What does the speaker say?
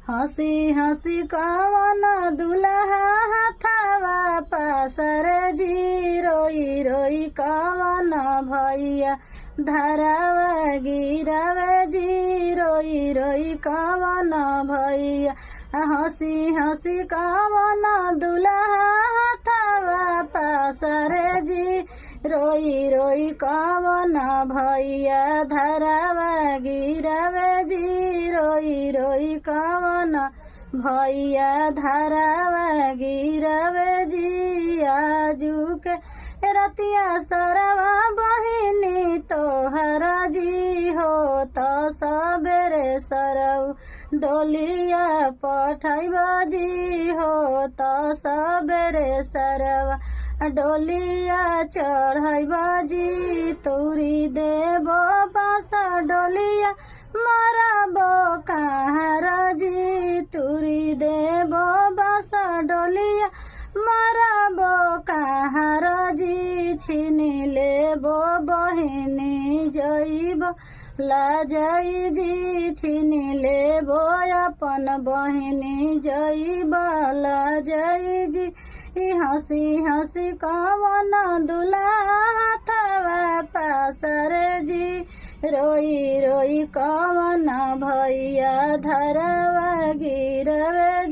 हंसी हंसी कवन दुल्हा हथवा पासर जी, रोई रोई कवन भैया धरावा गिरावे जी, रोई रोई कवन भैया। हंसी हंसी कवन दुल्हा हथवा पासर जी, रोई रोई कवन भैया धरावा गिरावे जी, रोई रोई कवन भैया धरावा गिरावे जी। आजू के रतिया सरवा बहिनी तोहर जी, हो तो सबेरे सरऊ डोलिया पठैब जी, हो तो सबेरे सरवा डोलिया चढ़ैब जी। तुरी देव बास डोलिया मरबो कहाँ जी, तुरी देव बास डोलिया मरबो कहाँ जी। छिनी लेबो बहिनी जइब लाजई जी, छिनी लेबो अपन बहिनी जइब लाजई जी। हंसी हंसी कवन दुल्हा हथवा पासर जी, रोई रोई कवन भैया धरावा गिरावे